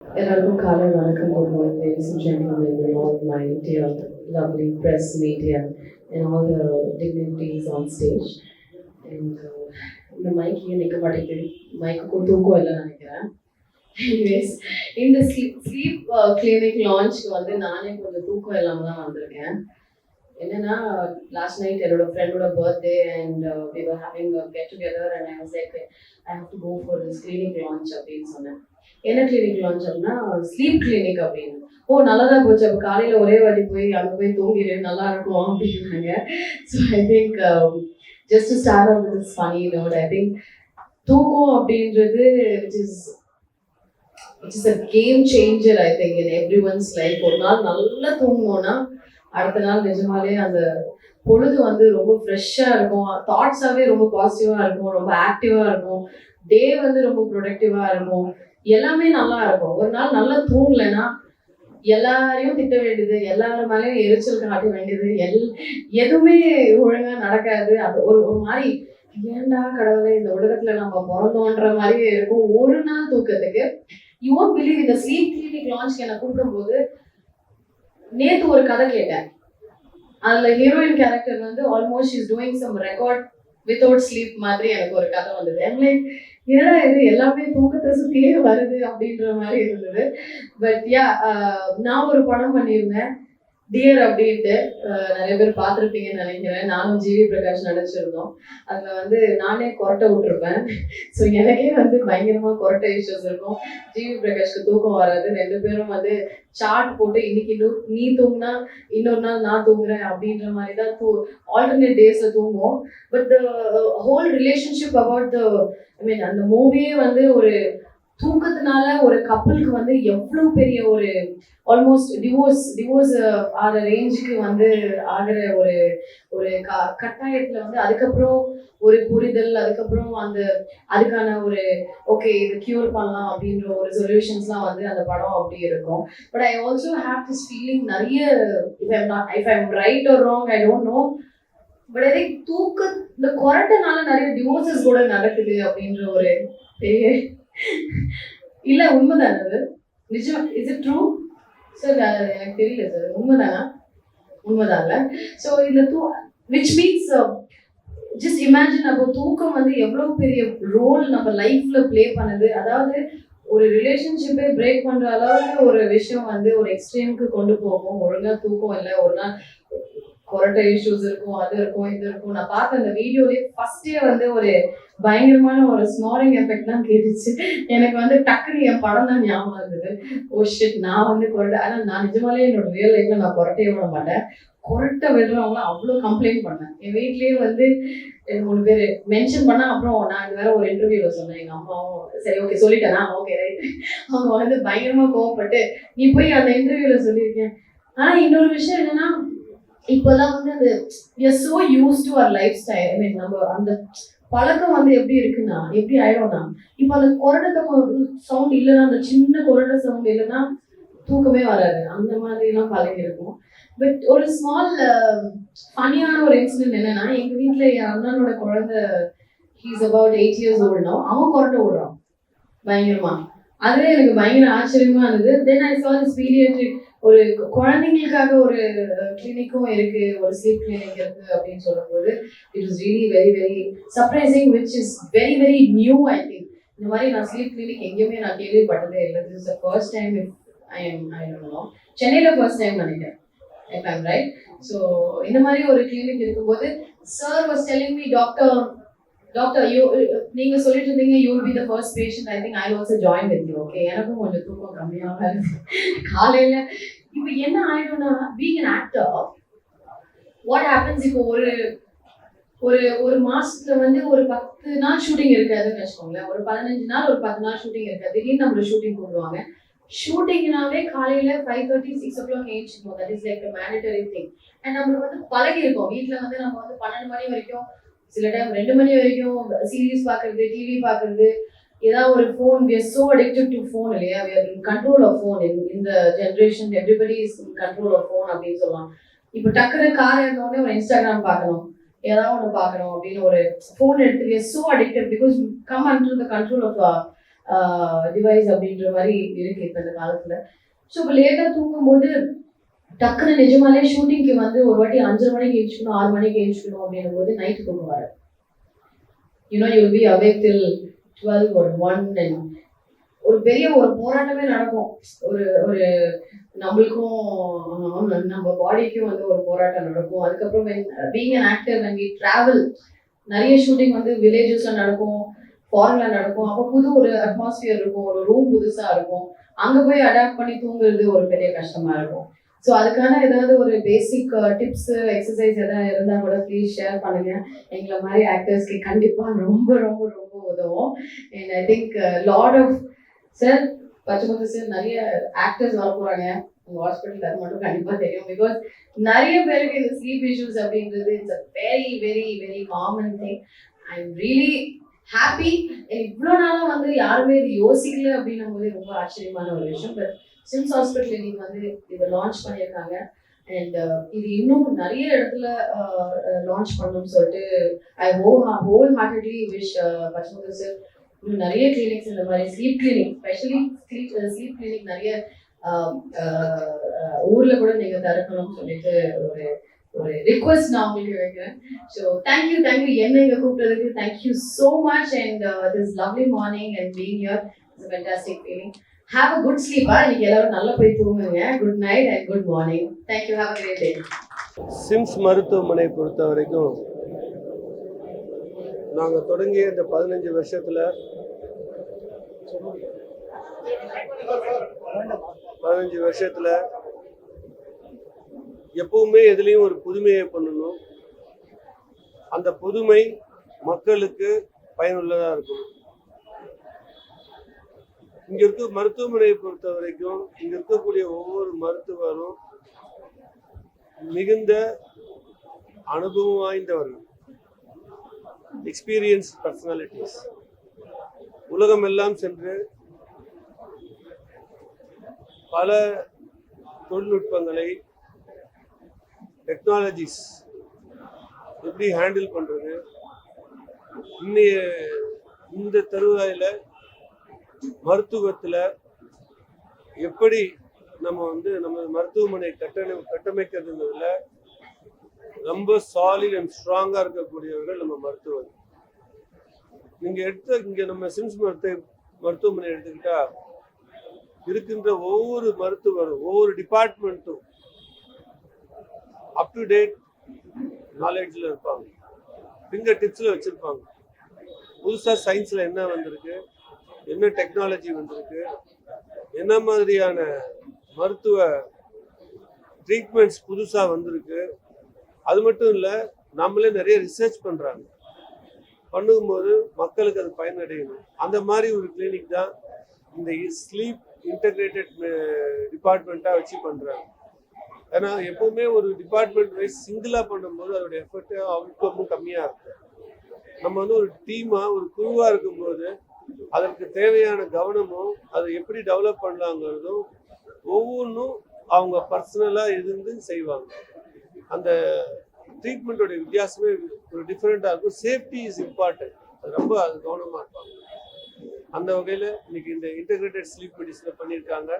Everyone, Kala, Vanakkam, good morning, ladies and gentlemen, and all my dear, lovely press media, and all the dignitaries on stage. And இந்த mic ஏன் நிற்க மாட்டேங்குது, மைக்கு தூக்கம் இல்லைன்னு நினைக்கிறேன். Anyways, இந்த ஸ்லீப் கிளினிக் லான்ச்க்கு வந்து நானே கொஞ்சம் தூக்கம் இல்லாமல் தான் வந்திருக்கேன். என்னன்னா, லாஸ்ட் நைட் என்னோட ஃப்ரெண்டோட birthday and we were having a get together and I was like I have to go for this clinic launch அப்படின்னு சொன்னேன். என்ன கிளினிக் லான்ச் அப்படின்னா ஸ்லீப் கிளினிக் அப்படின்னு. ஓ, நல்லதாக போச்சு, அப்போ காலையில் ஒரே வாட்டி போய் அங்கே போய் தூங்கிடு நல்லா இருக்கும் அப்படின்னாங்க. So I think just to start off this funny note, I think தூக்கம் அப்படின்றது which is a game changer, I think, in everyone's life. ஒரு நாள் நல்லா தூங்கணும்னா அடுத்த நாள் நிஜமாலே அந்த பொழுது வந்து ரொம்ப ஃப்ரெஷ்ஷாக இருக்கும், தாட்ஸாகவே ரொம்ப பாசிட்டிவாக இருக்கும், ரொம்ப ஆக்டிவாக இருக்கும், டே வந்து ரொம்ப ப்ரொடக்டிவாக இருக்கும், எல்லாமே நல்லா இருக்கும். ஒரு நாள் நல்லா தூங்கலைன்னா எல்லாரையும் திட்ட வேண்டியது, எல்லாரும் மேலேயும் எரிச்சல் காட்ட வேண்டியது, எதுவுமே ஒழுங்கா நடக்காது. அது ஒரு ஒரு மாதிரி ஏண்டா கடவுளே இந்த உலகத்துல நம்ம பிறந்தோன்ற மாதிரியே இருக்கும். ஒரு நாள் தூக்கத்துக்கு யூ ஒன்ட் பிலீவ், இந்த ஸ்லீப் கிளினிக் லான்ச்க்கு என்னை கூப்பிடும்போது நேத்து ஒரு கதை கேட்டேன். அதுல ஹீரோயின் கேரக்டர் வந்து almost is doing some record without sleep மாதிரி எனக்கு ஒரு கதை வந்தது. லைக் என்னடா இது எல்லாமே தூக்கத்தை சுத்தியே வருது அப்படின்ற மாதிரி இருந்தது. பட் யா, நான் ஒரு படம் பண்ணியிருந்தேன் டியர் அப்படின்ட்டு, நிறைய பேர் பார்த்துருப்பீங்கன்னு நினைக்கிறேன். நானும் ஜிவி பிரகாஷ் நடிச்சிருந்தோம். அதில் வந்து நானே கொரட்டை விட்டுருப்பேன். ஸோ எனக்கே வந்து பயங்கரமாக கொரட்டை இஷ்யூஸ் இருக்கும். ஜிவி பிரகாஷ்க்கு தூக்கம் வராது. ரெண்டு பேரும் வந்து சார்ட் போட்டு இன்னைக்கு நீ தூங்கினா இன்னொரு நாள் நான் தூங்குறேன் அப்படின்ற மாதிரி தான் ஆல்டர்னேட் டேஸில் தூங்குவோம். But the whole relationship about the அந்த மூவியே வந்து ஒரு தூக்கத்தினால ஒரு கப்பலுக்கு வந்து எவ்வளோ பெரிய ஒரு ஆல்மோஸ்ட் டிவோர்ஸ் ஆகிற ரேஞ்சுக்கு வந்து ஆகிற ஒரு ஒரு கட்டாயத்தில் வந்து அதுக்கப்புறம் ஒரு புரிதல், அதுக்கப்புறம் அதுக்கான ஒரு ஓகே இது கியூர் பண்ணலாம் அப்படின்ற ஒரு சொல்யூஷன்ஸ்லாம் வந்து அந்த படம் அப்படி இருக்கும். But I also have this feeling நிறைய, if I'm right or wrong I don't know, but I think இந்த கொரட்டனால நிறைய டிவோர்ஸஸ் கூட நடக்குது அப்படின்ற ஒரு பெரிய இல்ல உண்மைதானே அது? நிஜம், இஸ் இட் ட்ரூ சார்? எனக்கு தெரியல சார், உண்மைதானா? உண்மைதான்ல. ஸோ இந்த விச் மீன்ஸ் ஜஸ்ட் இமேஜின், அப்போ தூக்கம் வந்து எவ்வளோ பெரிய ரோல் நம்ம லைஃப்ல பிளே பண்ணுது. அதாவது ஒரு ரிலேஷன்ஷிப்பே பிரேக் பண்ற அளவுக்கு ஒரு விஷயம் வந்து ஒரு எக்ஸ்ட்ரீமுக்கு கொண்டு போகும். ஒழுங்கா தூக்கம் இல்லை, ஒரு நாள் கொரட்டை இஷ்யூஸ் இருக்கும், அது இருக்கும், இது இருக்கும். நான் பார்த்த அந்த வீடியோலேயே ஃபர்ஸ்டே வந்து ஒரு பயங்கரமான ஒரு ஸ்னோரிங் எஃபெக்ட்லாம் கேட்டுச்சு. எனக்கு வந்து டக்குனு என் படம் தான் ஞாபகம் இருந்தது. ஓ ஷிட், நான் வந்து கொரட்டை, ஆனால் நான் நிஜமாலே என்னோட ரியல் லைஃப்ல நான் கொரட்டையே விட மாட்டேன். கொரட்டை விடுறவங்க அவ்வளோ கம்ப்ளைண்ட் பண்ணேன். என் வீட்லேயே வந்து 2-3 பேர் மென்ஷன் பண்ணா. அப்புறம் நான் இது வேற ஒரு இன்டர்வியூவில் சொன்னேன், எங்கள் அம்மாவும் சரி ஓகே சொல்லிட்டேனா, ஓகே ரைட். அவங்க வந்து பயங்கரமாக கோவப்பட்டு நீ போய் அந்த இன்டர்வியூவில் சொல்லியிருக்கேன். ஆனால் இன்னொரு விஷயம் என்னன்னா, இப்போல்லாம் வந்து அந்த we are so used to our lifestyle. I mean, நம்ம அந்த பழக்கம் வந்து எப்படி இருக்குன்னா, எப்படி ஆயிடும்னா, இப்போ அந்த கொரட்டை சவுண்ட் இல்லைன்னா, அந்த சின்ன கொரட்டை சவுண்ட் இல்லைன்னா தூக்கமே வராது. அந்த மாதிரிலாம் பழகி இருக்கும். பட் ஒரு ஸ்மால் ஃபனியான ஒரு இன்சிடென்ட் என்னன்னா, எங்க வீட்டில் என் அண்ணனோட குழந்தை, he's about 8 years old now, அவன் கொரட்டை விடுறான் பயங்கரமா. அதுவே எனக்கு பயங்கர ஆச்சரியமா இருந்தது. தென் ஐ saw this pediatric, ஒரு குழந்தைங்களுக்காக ஒரு கிளினிக்கும் இருக்கு, ஒரு ஸ்லீப் கிளினிக் இருக்கு அப்படின்னு சொல்லும்போது it is really very very surprising, which is very very new. I think இந்த மாதிரி நான் ஸ்லீப் கிளினிக் எங்கேயுமே நான் கேள்விப்பட்டதே இல்லை. This is the first time. I don't no, சென்னையில் ஃபர்ஸ்ட் டைம் நினைக்கிறேன், if I'm right. ஸோ இந்த மாதிரி ஒரு கிளினிக் இருக்கும்போது sir was telling me, doctor நீங்க சொல்லிட்டு இருந்தீங்க you will be the first patient, I think I also join with you. Okay, எனக்கும் கொஞ்சம் தூக்கம் கம்மியாக இருக்கு காலையில. இப்போ என்ன ஆயிடும்னா, being an actor, what happens, இப்போ ஒரு ஒரு ஒரு மாசத்துல வந்து ஒரு 10 நாள் ஷூட்டிங் இருக்காதுன்னு வச்சுக்கோங்களேன். ஒரு 15 நாள், ஒரு 10 நாள் ஷூட்டிங் இருக்காது. திடீர்னு நம்மள ஷூட்டிங் கூப்பிடுவாங்க. ஷூட்டிங்னாவே காலையில 5:30, 6 o'clock ஏஞ்சிக்கணும். That is like mandatory thing. And நம்மளுக்கு வந்து பழகி இருக்கோம். வீட்டில் வந்து நம்ம வந்து 12 மணி வரைக்கும், சில டைம் 2 மணி வரைக்கும் சீரீஸ் பார்க்கறது, டிவி பார்க்கறது, ஏதாவது ஒரு phone. we are so addicted to phone இல்லையா? we are in control of phone. in the generation everybody is in control of phone அப்படின்னு சொல்லலாம். இப்போ டக்குனு கார் எடுத்தோடனே ஒரு இன்ஸ்டாகிராம் பார்க்கணும், ஏதாவது ஒன்று பார்க்கணும் அப்படின்னு ஒரு ஃபோன் எடுத்து we are so addicted because we come under the control of device அப்படின்ற மாதிரி இருக்கு இப்போ இந்த காலத்துல. ஸோ இப்போ லேட்டாக தூங்கும்போது டக்குன்னு நிஜமாலே ஷூட்டிங்க்கு வந்து ஒரு வாட்டி 5:30 மணிக்கு எழுச்சிக்கணும், 6 மணிக்கு எழுச்சிக்கணும் அப்படின்னும் போது நைட்டு தூங்குவாரு. You'll be awake till 12 or 1 and ஒரு பெரிய ஒரு போராட்டமே நடக்கும். ஒரு ஒரு நம்மளுக்கும் நம்ம பாடிக்கும் வந்து ஒரு போராட்டம் நடக்கும். அதுக்கப்புறம் being an actor when we travel, நிறைய ஷூட்டிங் வந்து வில்லேஜஸ்ல நடக்கும், ஃபாரின்ல நடக்கும். அப்போ புது ஒரு அட்மாஸ்பியர் இருக்கும், ஒரு ரூம் புதுசா இருக்கும். அங்க போய் அடாப்ட் பண்ணி தூங்குறது ஒரு பெரிய கஷ்டமா இருக்கும். ஸோ அதுக்கான ஏதாவது ஒரு பேசிக் டிப்ஸ் எக்ஸசைஸ் எதாவது இருந்தால் கூட ப்ளீஸ் ஷேர் பண்ணுங்க. எங்களை மாதிரி ஆக்டர்ஸ்க்கு கண்டிப்பாக ரொம்ப ரொம்ப ரொம்ப உதவும். And I think lot of sir, Pachaimuthu sir, நிறைய ஆக்டர்ஸ் வர போறாங்க உங்க ஹாஸ்பிட்டல். அது மட்டும் கண்டிப்பா தெரியும். பிகாஸ் நிறைய பேருக்கு இந்த ஸ்லீப் இஷ்யூஸ் அப்படின்றது it's a very very very common thing. I am really happy. இவ்வளோ நாளாக வந்து யாருமே இது யோசிக்கல அப்படின்னும் போது ரொம்ப ஆச்சரியமான ஒரு விஷயம். பட் சிம்ஸ் ஹாஸ்பிட்டல் இன்னைக்கு வந்து இதை லான்ச் பண்ணியிருக்காங்க. அண்ட் இது இன்னும் நிறைய இடத்துல லான்ச் பண்ணணும்னு சொல்லிட்டு I wholeheartedly wish Pachaimuthu sir நிறைய கிளினிக்ஸ் இந்த மாதிரி sleep clinic, specially sleep clinic நிறைய ஊர்ல கூட நீங்க திறக்கணும்னு சொல்லிட்டு ஒரு ஒரு ரிக்வெஸ்ட் நான் உங்களுக்கு வைக்கிறேன். ஸோ தேங்க்யூ என்ன இங்க கூப்பிட்டதுக்கு thank you so much. And this lovely morning and being here is a fantastic feeling. Have a good sleep. இன்னைக்கு எல்லாரும் நல்லா போய் தூங்குங்க. Good night and good morning. Thank you. Have a great day. Sims மருத்துவமனை பொறுத்த வரைக்கும் நாங்கள் தொடங்கிய இந்த 15 வருஷத்தில் 15 வருஷத்தில் எப்பவுமே எதுலேயும் ஒரு புதுமையை பண்ணணும். அந்த புதுமை மக்களுக்கு பயனுள்ளதாக இருக்கும். இங்கே இருக்க மருத்துவமனையை பொறுத்த வரைக்கும் இங்கே இருக்கக்கூடிய ஒவ்வொரு மருத்துவரும் மிகுந்த அனுபவம் வாய்ந்தவர்கள், எக்ஸ்பீரியன்ஸ் பர்சனாலிட்டிஸ். உலகமெல்லாம் சென்று பல தொழில்நுட்பங்களை, டெக்னாலஜிஸ் எப்படி ஹேண்டில் பண்ணுறது, இன்னைய இந்த தருவாயில் மருத்துவத்தில் எப்படி நம்ம வந்து நம்ம மருத்துவமனை கட்டமைக்கிறதுல ரொம்ப சாலிட் அண்ட் ஸ்ட்ராங்காக இருக்கக்கூடியவர்கள் நம்ம மருத்துவர். நீங்கள் இங்கே நம்ம சிம்ஸ் மருத்துவமனை எடுத்துக்கிட்டா இருக்கின்ற ஒவ்வொரு மருத்துவரும் ஒவ்வொரு டிபார்ட்மெண்ட்டும் அப் டு டேட் நாலேஜில் இருப்பாங்க, ஃபிங்கர் டிப்ஸில் வச்சுருப்பாங்க. புதுசாக சயின்ஸில் என்ன வந்திருக்கு, என்ன டெக்னாலஜி வந்திருக்கு, என்ன மாதிரியான மருத்துவ ட்ரீட்மெண்ட்ஸ் புதுசாக வந்திருக்கு. அது மட்டும் இல்லை, நம்மளே நிறைய ரிசர்ச் பண்ணுறாங்க. பண்ணும்போது மக்களுக்கு அது பயனடையணும். அந்த மாதிரி ஒரு கிளினிக் தான் இந்த ஸ்லீப் இன்டகிரேட்டட் டிபார்ட்மெண்ட்டாக வச்சு பண்ணுறாங்க. ஏன்னா எப்போவுமே ஒரு டிபார்ட்மெண்ட் வைஸ் சிங்கிளாக பண்ணும்போது அதோட எஃபர்ட்டு அவுட்கமும் கம்மியாக இருக்கும். நம்ம வந்து ஒரு டீமாக ஒரு குழுவாக இருக்கும்போது அதற்கு தேவையான கவனமும் அதை எப்படி டெவலப் பண்ணலாங்கிறதும் ஒவ்வொன்றும் அவங்க பர்சனலாக இருந்து செய்வாங்க. அந்த ட்ரீட்மெண்ட்டோட வித்தியாசமே ஒரு டிஃப்ரெண்ட்டாக இருக்கும். Safety is important. அது ரொம்ப அது கவனமாக இருப்பாங்க. அந்த வகையில் இன்னைக்கு இந்த இன்டகிரேட்டட் ஸ்லீப் மெடிசனை பண்ணியிருக்காங்க.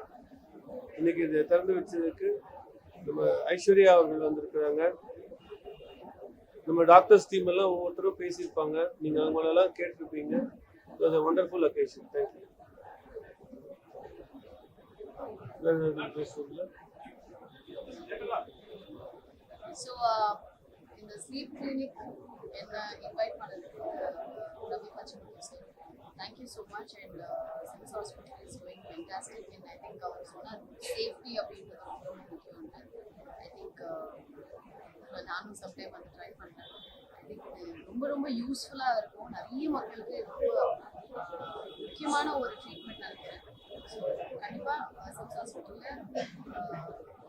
இன்னைக்கு இதை திறந்து வச்சதுக்கு நம்ம ஐஸ்வர்யா அவர்கள் வந்திருக்கிறாங்க. நம்ம டாக்டர்ஸ் டீம் எல்லாம் ஒவ்வொருத்தரும் பேசியிருப்பாங்க, நீங்கள் அவங்களெல்லாம் கேட்டிருப்பீங்க. It was a wonderful occasion. Thank you. So, in the sleep clinic, invite Ravi Pachimuthu sir. Thank you so much. And Sims Hospital is doing fantastic. And I think our zona safety of people I think நானும் sometime வந்து try பண்ணுறேன். I think ரொம்ப ரொம்ப யூஸ்ஃபுல்லாக இருக்கும். நிறைய மக்களுக்கு ரொம்ப முக்கியமான ஒரு ட்ரீட்மெண்ட் நினைக்கிறேன். ஸோ கண்டிப்பாக சிம்ஸ் ஹாஸ்பிட்டலில்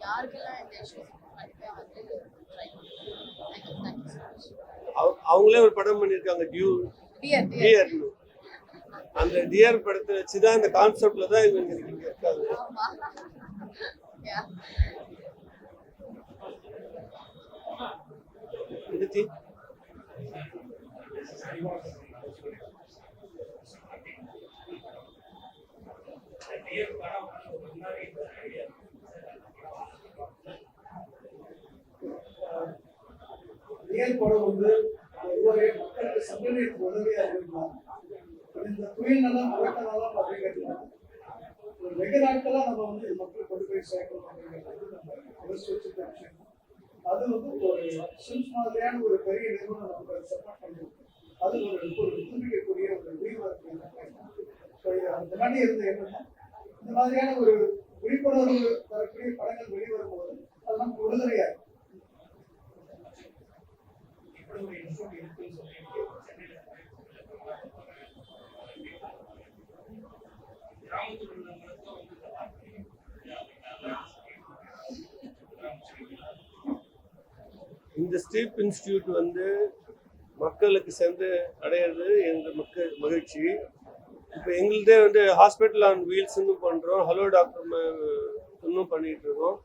யாருக்கெல்லாம் இந்த இஷ்யூஸ் கண்டிப்பாக வந்து ட்ரை பண்ணுறேன். Thank you so much. அவங்களே ஒரு படம் பண்ணியிருக்காங்க, டியர்னு. அந்த டியர் படத்தை வச்சுதான் இந்த கான்செப்ட்ல தான் இவங்க இருக்காங்க. Anything? ரியல் படம் வந்து பொதுவாகவே மக்களுக்கு சமூகத்துக்கு உதவியா இருக்கலாம். இந்த தொழில் நலம் வழக்க நலம் அப்படிங்கிறது ஒரு வெகு நாட்களா நம்ம வந்து மக்கள் கொண்டு போய் சேர்க்கணும் அப்படிங்கிறது நம்ம யோசிச்சு வச்சிருக்க விஷயம். அது வந்து ஒரு சிம்ஸ் மாதிரியான ஒரு பெரிய நிறுவனம் நமக்கு சப்போர்ட் பண்ணுது. அது ஒரு புதுப்பிக்கக்கூடிய ஒரு விழிப்புணர்வு. முன்னாடி இருந்த என்னன்னா இந்த மாதிரியான ஒரு விழிப்புணர்வு தரக்கூடிய படங்கள் வெளிவரும்போது அது நமக்கு உறுதுணையா இருக்கும். இந்த ஸ்டீப் இன்ஸ்டிடியூட் வந்து மக்களுக்கு சென்று அடையிறது எங்கள் மகிழ்ச்சி. இப்போ எங்கள்தே வந்து ஹாஸ்பிட்டல் ஆன் வீல்ஸ்ன்னு பண்ணுறோம், ஹலோ டாக்டர் இன்னும் பண்ணிட்டு இருக்கோம்.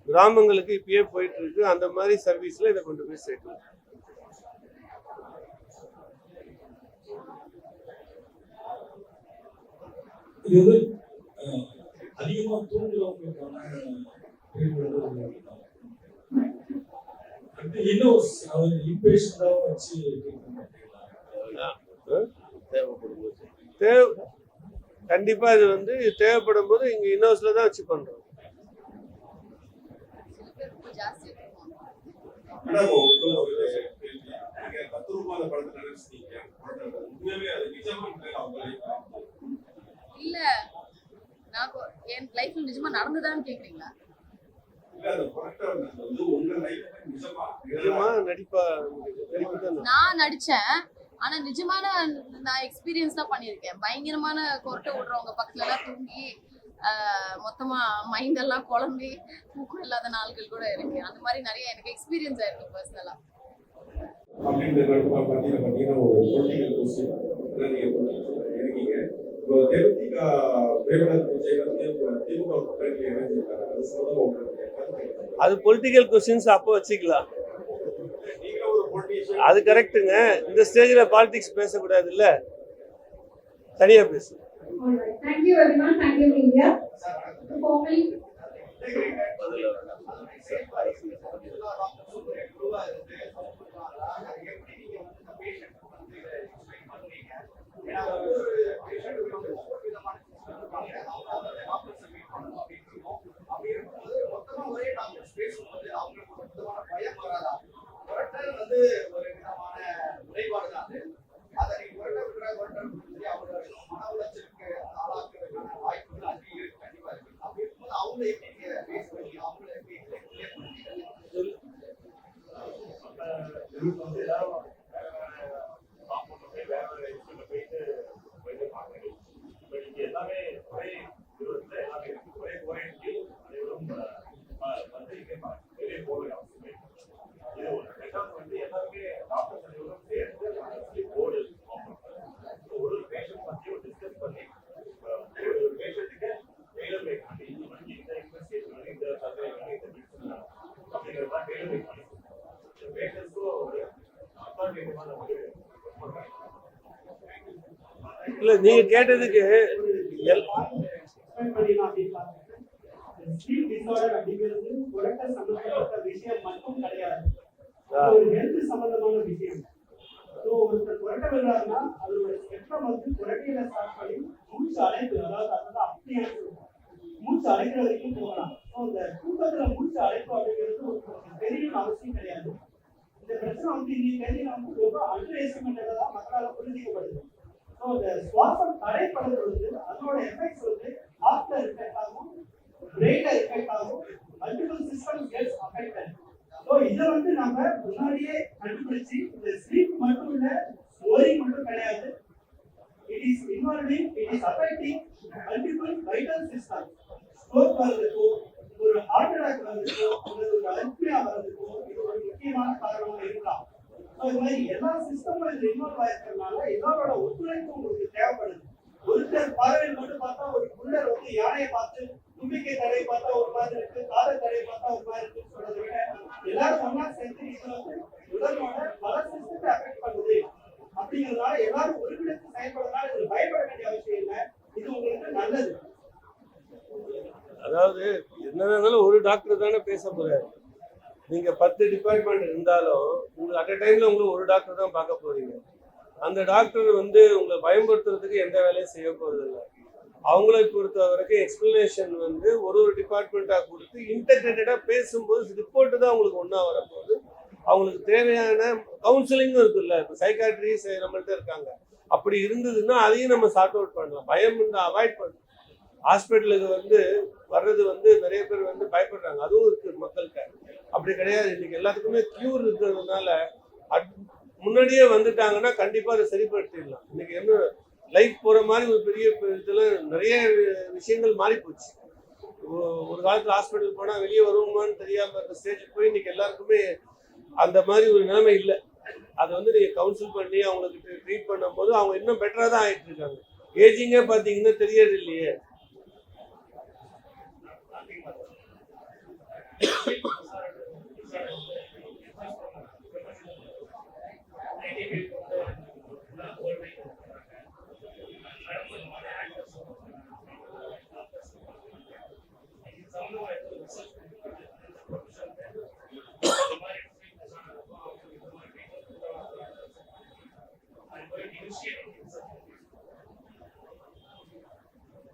கிராமங்களுக்கு இப்பயே போயிட்டு இருக்கு. அந்த மாதிரி சர்வீஸ்ல இதை கொண்டு போய் சேர்க்கணும். இது வந்து அதிகமா தூங்குறவங்களுக்கான வச்சு கண்டிப்பா இது வந்து தேவைப்படும் போது இங்க இன்னோஸ்ல தான் வச்சு பண்றோம். இல்ல நான் என் லைஃப்ல நிஜமா நடந்துதான்னு கேக்குறீங்களா? நான் நடிச்சேன், ஆனா நிஜமான நான் எக்ஸ்பீரியன்ஸ் தான் பண்ணியிருக்கேன். பயங்கரமான கொரட்டை விடுறவங்க பக்கத்துல எல்லாம் தூங்கி மொத்தமா மைண்ட் எல்லாம் குழம்பி தூக்கம் இல்லாத நாள்கள் கூட இருக்கு. அந்த மாதிரி நிறைய எனக்கு எக்ஸ்பீரியன்ஸ் ஆயிருக்கு பர்சனலா. அது பொலிட்டிக்கல் கொஸ்டின்ஸ் அப்போ வச்சுக்கலாம். அது கரெக்டுங்க. இந்த ஸ்டேஜ்ல பாலிடிக்ஸ் பேசக்கூடாது இல்ல, தனியா பேசு. Thank you everyone. Thank you India. Formally. இல்ல நீங்க கேட்டதுக்கு விஷயம் மட்டும் கிடையாது, ஒரு ஹெல்த் சம்பந்தமான விஷயம். ஒருத்தர் குறைக்க விடுறாருன்னா அதோட ஸ்பெக்ட்ரம் வந்து குறைக்கையில ஸ்டார்ட் பண்ணி மூச்சு அடைப்பு, அதாவது அதுதான் அப்படியே மூச்சு அடைக்கிற வரைக்கும் போகலாம். இந்த தூக்கத்துல மூச்சு அடைப்பு அப்படிங்கிறது ஒரு பெரிய அவசியம் கிடையாது. இந்த பிரச்சனை வந்து இன்னைக்கு தேதியில வந்து ரொம்ப அண்டர் எஸ்டிமேட்டடா தான் மக்களால் புரிஞ்சிக்கப்படுது. இந்த சுவாசம் தடைப்படும் பொழுது அதோட எஃபெக்ட்ஸ் வந்து ஹார்ட்ல எஃபெக்ட் ஆகும், பிரெயின்ல எஃபெக்ட் ஆகும், மல்டிபிள் சிஸ்டம் கெட்ஸ் அஃபெக்டட். இதை வந்து நம்ம முன்னாடியே கண்டுபிடிச்சு இந்த ஸ்லீப் மட்டும் இல்ல, ஸ்னோரிங் மட்டும் கிடையாது, it is involving, it is affecting multiple vital system. Stroke வர்றதுக்கோ, ஒரு ஹார்ட் அட்டாக் வர்றதுக்கோ, அல்லது ஒரு அல்பியா வர்றதுக்கோ இது ஒரு முக்கியமான காரணமாக இருக்கலாம். இது மாதிரி எல்லா சிஸ்டமும் இதுல இன்வால்வ் ஆயிருக்கிறதுனால எல்லாரோட ஒத்துழைப்பு உங்களுக்கு தேவைப்படுது. ஒருத்தர் பார்வையில் மட்டும் பார்த்தா ஒரு புல்லர் வந்து யானையை பார்த்து தும்பிக்கை தடையை பார்த்தா ஒரு மாதிரி இருக்கு, கால தடையை பார்த்தா ஒரு மாதிரி இருக்குன்னு சொல்றதை விட எல்லாரும் ஒன்னா சேர்ந்து இது வந்து உடலோட பல சிஸ்டத்தை அஃபெக்ட் பண்ணுது அப்படிங்கிறதுனால எல்லாரும் ஒருங்கிணைந்து செயல்படுறதுனால இது பயப்பட வேண்டிய அவசியம் இல்லை. இது உங்களுக்கு நல்லது. அதாவது என்ன இருந்தாலும் ஒரு டாக்டர் தானே பேச போறாரு. நீங்க 10 டிபார்ட்மெண்ட் இருந்தாலும் உங்களுக்கு அட் அ டைம்ல உங்களுக்கு ஒரு டாக்டர் தான் பார்க்க போறீங்க. அந்த டாக்டர் வந்து உங்களை பயன்படுத்துறதுக்கு எந்த வேலையும் செய்ய போறது இல்லை. அவங்களை பொறுத்த வரைக்கும் எக்ஸ்பிளனேஷன் வந்து ஒரு டிபார்ட்மெண்ட்டாக கொடுத்து இன்டெகிரேட்டடாக பேசும்போது ரிப்போர்ட்டு தான் உங்களுக்கு ஒன்றா வரப்போகுது. அவங்களுக்கு தேவையான கவுன்சிலிங்கும் இருக்குல்ல. இப்போ சைக்காட்ரி நம்மள்ட்ட இருக்காங்க. அப்படி இருந்ததுன்னா அதையும் நம்ம சார்ட் அவுட் பண்ணலாம். பயம் வந்து அவாய்ட் பண்ணலாம். ஹாஸ்பிட்டலுக்கு வந்து வர்றது வந்து நிறைய பேர் வந்து பயப்படுறாங்க. அதுவும் இருக்குது மக்கள்கிட்ட. அப்படி கிடையாது. இன்னைக்கு எல்லாத்துக்குமே க்யூர் இருக்கிறதுனால முன்னாடியே வந்துட்டாங்கன்னா கண்டிப்பாக அதை சரிப்படுத்திடலாம். இன்னைக்கு என்ன லைஃப் போகிற மாதிரி ஒரு பெரிய இதில் நிறைய விஷயங்கள் மாறி போச்சு. ஒரு காலத்தில் ஹாஸ்பிட்டல் போனால் வெளியே வருவோமான்னு தெரியாமல் இருந்த ஸ்டேஜுக்கு போய் இன்னைக்கு எல்லாருக்குமே அந்த மாதிரி ஒரு நிலைமை இல்லை. அதை வந்து நீங்கள் கவுன்சில் பண்ணி அவங்களுக்கு ட்ரீட் பண்ணும்போது அவங்க இன்னும் பெட்டராக தான் ஆகிட்டு இருக்காங்க. ஏஜிங்கே பார்த்தீங்கன்னா தெரியறது இல்லையே.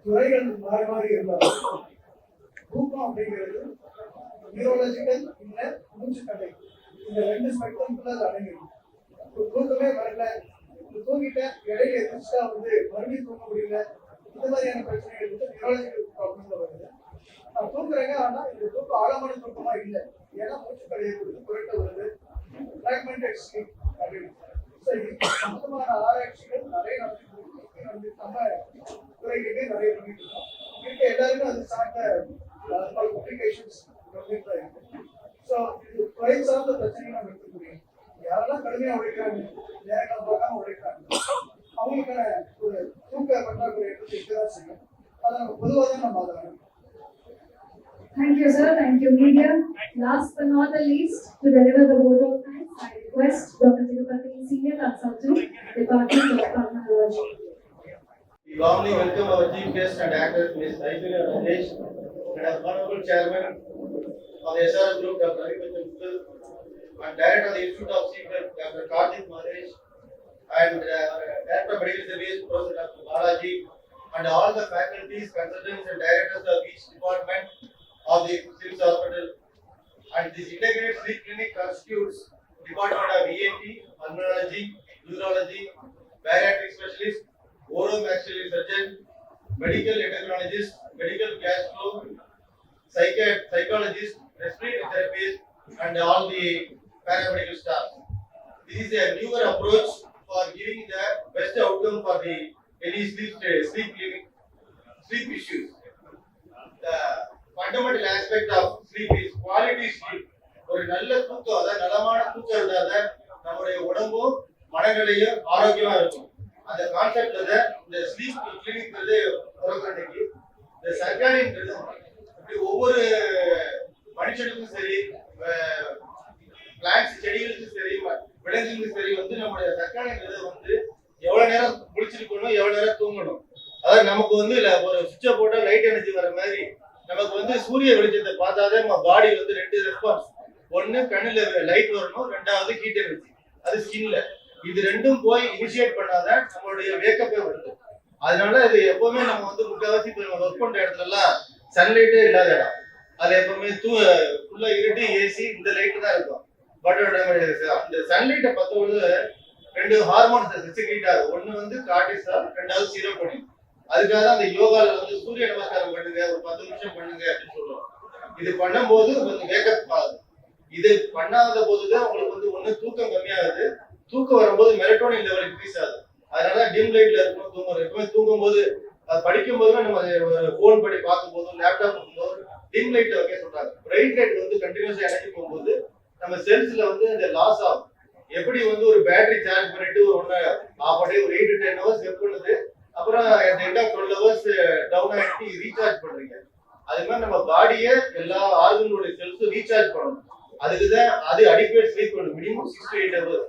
துறைகள் மாறி மாறி இருந்தாலும் தூக்கம் அப்படிங்கிறது நியூரலஜிக்கல் இல்ல மூச்சுக்கடை இந்த 2 ஸ்பெக்ட்ரம்குள்ள அது அடங்கிடும். தூக்கமே வரல, தூங்கிட்ட இடையில எதிர்த்தா வந்து மறுபடியும் தூங்க முடியல, இந்த மாதிரியான பிரச்சனைகள் வந்து நியூரலஜிக்கல் ப்ராப்ளம்ல வருது. நான் தூங்குறேங்க, ஆனா இந்த தூக்கம் ஆழமான தூக்கமா இல்லை. ஏன்னா மூச்சுக்கடையை கொடுத்து புரட்ட வருது, ஃப்ராக்மெண்டட் ஸ்லீப் அப்படின்னு. ஸோ இது சம்பந்தமான ஆராய்ச்சிகள் நிறைய நடந்து நம்ம துறையிலே நிறைய பண்ணிட்டு இருக்கோம். இருக்க எல்லாருமே அது சார்ந்த பப்ளிகேஷன்ஸ் இருக்கு. ஸோ இது துறை சார்ந்த பிரச்சனையை நம்ம எடுத்துக்க முடியும். யாரெல்லாம் கடுமையாக உழைக்கிறாங்க, நேரம் பார்க்காம உழைக்கிறாங்க, அவங்களுக்கான ஒரு தூக்க பற்றாக்குறை இருக்கதான் செய்யும். அதை நம்ம பொதுவாக தான் நம்ம அதை Thank you, sir. Thank you, media. Last but not the least, to deliver the vote of thanks, I request Dr. Tirupati, Senior Consultant, Department of Pulmonology. We warmly welcome our chief guest and actor, Ms. Aishwarya Rajesh, and our honorable chairman of the SRS Group, Dr. Haribachan Muttal, and director of the Institute of Secret, Dr. Karthik Mahesh, and director of medical service, Professor Dr. Balaji, and all the faculties, consultants, and directors of each department of the SIMS Hospital. And this integrated sleep clinic constitutes department of ENT, pulmonology, urology, bariatric specialist, oromaxillary surgeon, medical endocrinologist, medical gastro, psychologist, respiratory therapist, and all the paramedical staff. This is a newer approach for giving the best outcome for the any sleep clinic, sleep issues. The fundamental aspect of sleep is quality sleep. ஒரு நல்ல தூக்கம், அதாவது நலமான தூக்கம் இருந்தால் நம்முடைய உடம்பும் மனநிலையும் ஆரோக்கியமா இருக்கும். அந்த கான்செப்ட்ல தான் இந்த ஸ்லீப் கிளினிக் பிறகு இந்த சர்க்காரின்றது இப்படி ஒவ்வொரு மனுஷனுக்கும் சரி, பிளான்ஸ் செடிகளுக்கும் சரி, விலங்குகளுக்கும் சரி வந்து நம்முடைய சர்க்காரின்றது வந்து எவ்வளவு நேரம் குளிச்சிருக்கணும், எவ்வளவு நேரம் தூங்கணும். அதாவது நமக்கு வந்து ஒரு சுவிட்சை போட்டா லைட் எனர்ஜி வர மாதிரி நமக்கு வந்து சூரிய வெளிச்சத்தை பார்த்தாதான் நம்ம பாடி வந்து 2 ரெஸ்பான்ஸ். ஒன்னு கண்ணுல லைட் வரணும், 2வது ஹீட் எனர்ஜி, அது ஸ்கின்ல. இது ரெண்டும் போய் இனிஷியேட் பண்ணாதான் நம்மளுடைய வேக்கப்பே வருது. அதனால இது எப்பவுமே நம்ம வந்து முக்கால்வாசி ஒர்க் பண்ற இடத்துல எல்லாம் சன்லைட்டே இல்லாத இடம். அது எப்பவுமே ஃபுல்லா இருட்டு, ஏசி, இந்த லைட் தான் இருக்கும். பட் அந்த சன்லைட்டை பத்தொழுது 2 ஹார்மோன்ஸ் செக்ரீட் ஆகும். ஒன்னு வந்து கார்டிசால், 2வது சீரோட்டோனின். அதுக்காக தான் அந்த யோகால வந்து சூரிய நமஸ்காரம் பண்ணுங்க, ஒரு 10 நிமிஷம் பண்ணுங்க அப்படின்னு சொல்லுவோம். இது பண்ணும்போது கொஞ்சம் வேக்கப் ஆகுது. இது பண்ணாத போதுதான் உங்களுக்கு வந்து ஒண்ணு தூக்கம் கம்மியாகுது, தூக்கம் வரும்போது மெலட்டோனின் லெவல் இன்க்ரீஸ் ஆகுது. அதனால டிம் லைட்ல இருக்கணும் தூங்குறது. எப்பவுமே தூங்கும் போது, அது படிக்கும் போதும் நம்ம ஒரு போன் படி பார்க்கும் போதும், லேப்டாப் பார்க்கும்போது டிம் லைட்ல வைக்க சொல்றாங்க. பிரைட் லைட் வந்து கண்டினியூஸா எனர்ஜி போகும்போது நம்ம செல்ஸ்ல வந்து இந்த லாஸ் ஆகும். எப்படி வந்து ஒரு பேட்டரி சார்ஜ் பண்ணிட்டு ஒரு ஆஃப் டே ஒரு 8 to 10 hours ஒர்க் பண்ணுது, அப்புறம் எண்ட் ஆஃப் 12 hours டவுன் ஆகிட்டு ரீசார்ஜ் பண்றீங்க. அது மாதிரி நம்ம பாடியை எல்லா ஆர்கனோட செல்ஸும் ரீசார்ஜ் பண்ணணும். அதுக்குதான் அது அடிப்பேட் ஸ்லீப் பண்ணணும். Minimum 6 to 8 hours.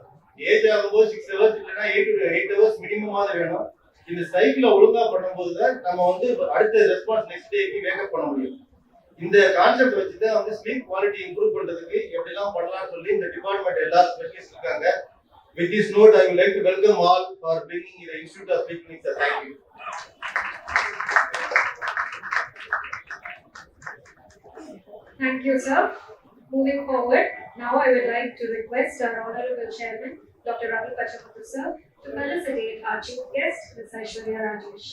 ஏஜ் ஆகும்போது 6 hours இல்லைன்னா 8 to 8 hours மினிமமாக வேணும். இந்த சைக்கிளை ஒழுங்கா பண்ணும்போது தான் நம்ம வந்து அடுத்த ரெஸ்பான்ஸ் நெக்ஸ்ட் டேக்கு வேக்கப் பண்ண முடியும். இந்த கான்செப்ட் வச்சு தான் வந்து ஸ்லீப் குவாலிட்டி இம்ப்ரூவ் பண்றதுக்கு எப்படிலாம் பண்ணலாம்னு சொல்லி இந்த டிபார்ட்மெண்ட் எல்லா ஸ்பெஷலிஸ்ட் இருக்காங்க. With this note, I would like to welcome all for bringing the Institute of Sleep Clinics. Thank you. Thank you, sir. Moving forward, now I would like to request our Honorable Chairman, Dr. Ravi Pachamuthu, sir, to felicitate our chief guest, Ms. Aishwarya Rajesh.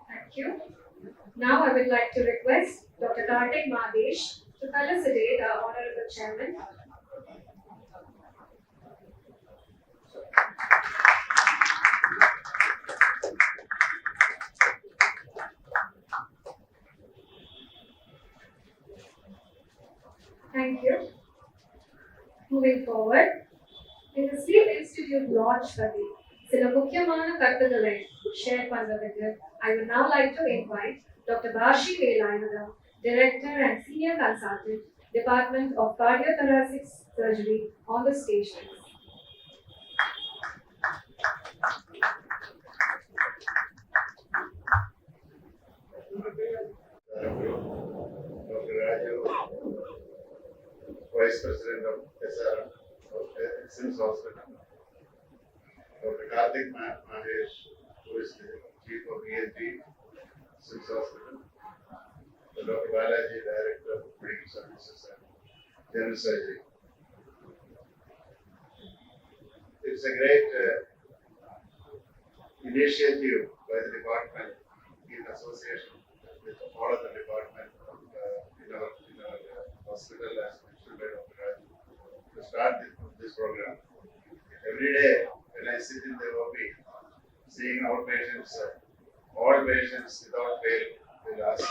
Thank you. Now I would like to request Dr. Kartik Madesh to felicitate our Honorable Chairman. Thank you. Moving forward, in the Sleep Institute launch பத்தி சில முக்கியமான கருத்துக்களை share பண்றதுக்கு I would now like to invite Dr. Bashi Velayuda, Director and Senior Consultant, Department of Cardiothoracic Surgery, on the stage. Dr. Raju, Vice President of SRM of SIMS Hospital. Dr. Kartik Mahesh, who is the Chief of ENT, SIMS Hospital. Dr. Balaji, Director of Medical Services and General Surgery. It's a great initiative by the department in association with all of the department in our hospital, as mentioned by Dr. Raju, to start this program. Every day when I sit in the OP, seeing outpatients, all patients without fail will ask,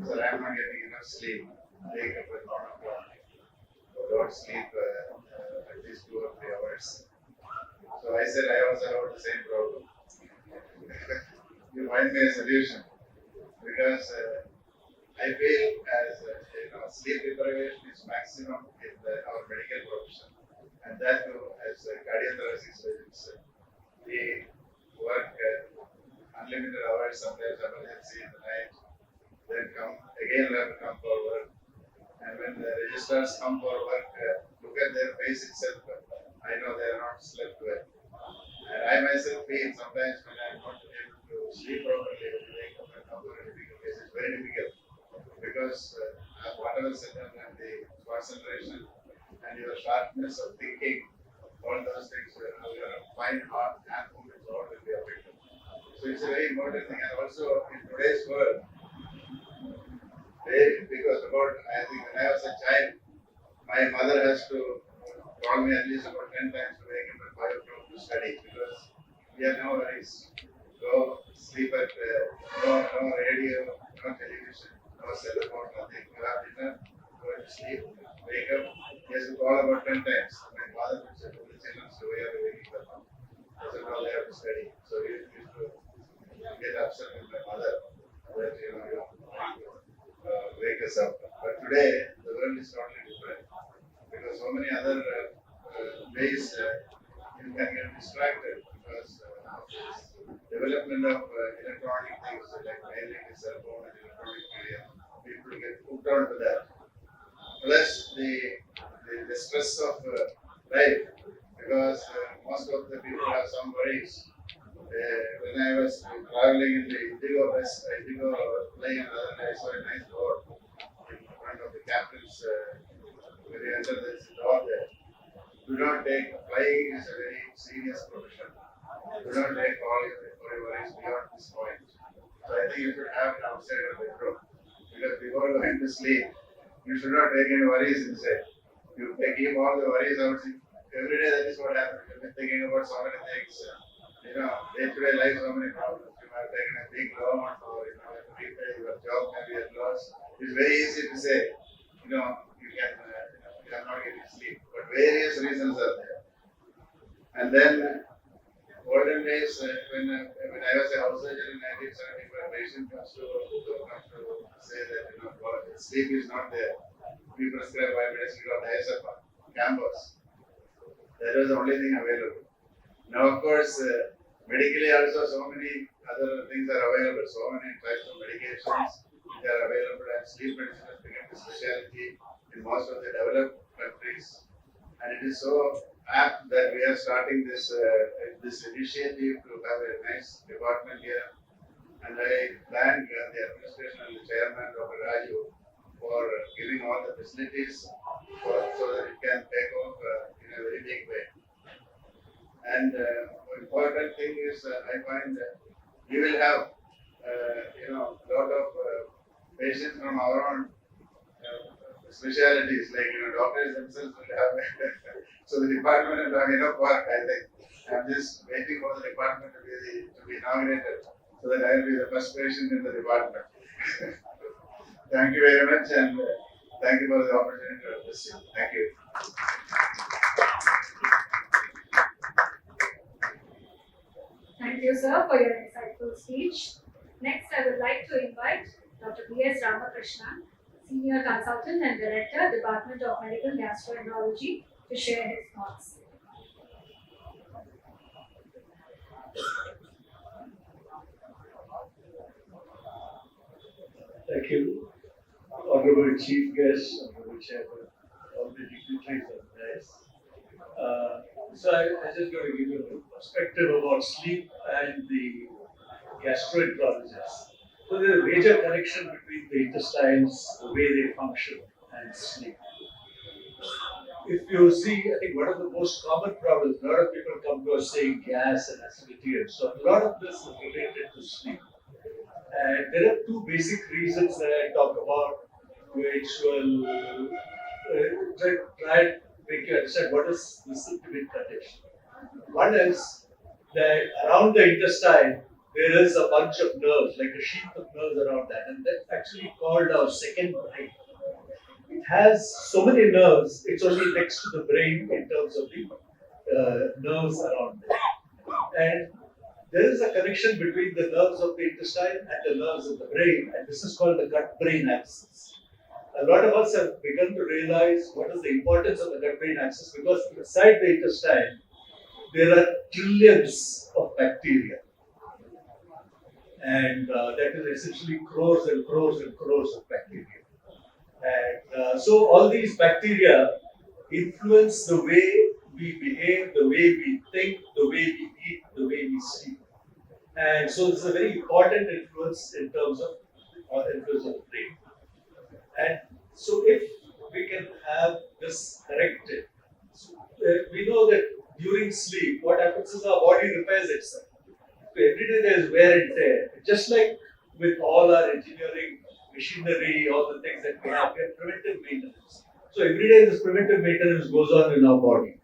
"Sir, I am not getting enough sleep. Wake up at 1 o'clock. Don't sleep at least 2 or 3 hours." So I said I also have the same problem. You find me a solution, because I feel as sleep deprivation is maximum in our medical profession, and that too as cardiothoracic surgeons. We work unlimited hours, sometimes emergency in the night, then come again, we have to come for work. And when the registrars come for work, look at their face itself, I know they are not slept well. And I myself feel sometimes when I am not able to sleep properly, when I wake up and come for a difficult case, it's very difficult, because whatever said and the concentration and your sharpness of thinking, all those things, your fine heart and movements, all will be affected. So it's a very important thing. And also in today's world, because I think when I was a child, my mother has to call me at least about 10 times to wake up at 5 o'clock to study, because we have no worries. Go sleep at no radio, no television, no cell phone, nothing. You have dinner, go to sleep, wake up. He has to call about 10 times. My father would say to the children, "So we are waking up now." I said, "No, they have to study." So we used to get upset with my mother that wake us up. But today the world is totally different, because so many other ways you can get distracted, because development of electronic things like mainly the cell phone and electronic media, people get hooked on to that. Plus the stress of life, because most of the people have some worries. When I was traveling in the Indigo plane, I saw a nice board in front of the captain's when you enter this door there. Do not take, flying is a very serious profession. Do not take all your worries beyond this point. So I think you should have it outside your bedroom, because before going to sleep, you should not take any worries inside. You keep all the worries outside. Every day that is what happens. You've been thinking about so many things. Day-to-day life, so many problems. You have taken a big loan, or repay your job, maybe at loss. It's very easy to say, you are not getting sleep, but various reasons are there. And then olden days, when I was a house surgeon in 1975, patient comes to say that sleep is not there. We prescribe medicine called diazepam, Campos. That was the only thing available. Now, of course, medically also so many other things are available. So many types of medications which are available, and sleep medicine has become a specialty in most of the developed countries. And it is so apt that we are starting this initiative to have a nice department here. And I thank the administration and the chairman, Dr. Raju, for giving all the facilities so that it can take off in a very big way. And important thing is I find that we will have lot of patients from our own specialities, like doctors themselves will have so the department will have enough work. I think I'm just waiting for the department to be inaugurated so that I will be the first patient in the department. Thank you very much, and thank you for the opportunity to address you. Thank you. Thank you, sir, for your insightful speech. Next, I would like to invite Dr. B.S. Ramakrishnan, Senior Consultant and Director, Department of Medical Gastroenterology, to share his thoughts. Thank you, Honorable Chief Guest, Honorable Chairman, all the dignitaries of this. So I just going to give you a perspective about sleep and the gastroenterologist. So there's a major connection between the intestines, the way they function, and sleep. If you see, I think one of the most common problems, a lot of people come to us saying gas and acidity, and so a lot of this is related to sleep. And there are two basic reasons that I talk about, which will try and make you understand what is the symptomatic condition. One is that around the intestine, there is a bunch of nerves, like a sheath of nerves around that, and that's actually called our second brain. It has so many nerves, it's only next to the brain in terms of the nerves around it. And there is a connection between the nerves of the intestine and the nerves of the brain, and this is called the gut-brain axis. A lot of us have begun to realize what is the importance of the gut-brain axis, because inside the intestine, there are trillions of bacteria. And that is essentially crores and crores and crores of bacteria. And so all these bacteria influence the way we behave, the way we think, the way we eat, the way we sleep. And so this is a very important influence in terms of influence of the brain. And so if we can have this corrected, we know that during sleep, what happens is our body repairs itself. So every day there is wear and tear. Just like with all our engineering, machinery, all the things that we have preventive maintenance. So every day this preventive maintenance goes on in our body.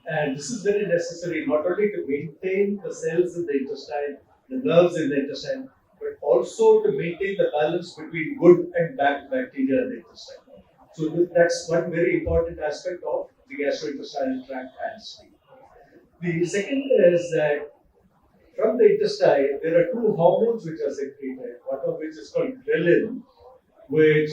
And this is very necessary not only to maintain the cells in the intestine, the nerves in the intestine, but also to maintain the balance between good and bad bacteria in the intestine. So that's one very important aspect of the gastrointestinal tract and sleep. The second is that from the intestine, there are two hormones which are secreted, one of which is called ghrelin, which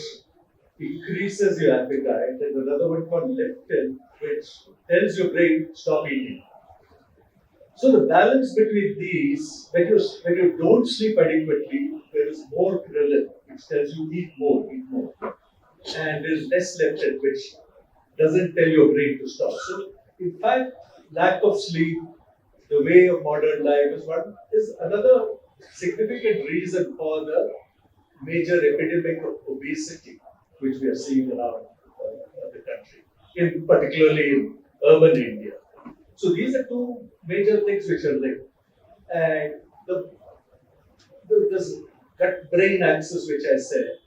increases your appetite, and another one called leptin, which tells your brain stop eating. So the balance between these, when you don't sleep adequately, there is more ghrelin, which tells you eat more, and there is less leptin, which doesn't tell your brain to stop. So in fact, lack of sleep, the way of modern life is another significant reason for the major epidemic of obesity, which we are seeing around the country, particularly in urban India. So these are two major things which are linked. And this gut-brain axis, which I said,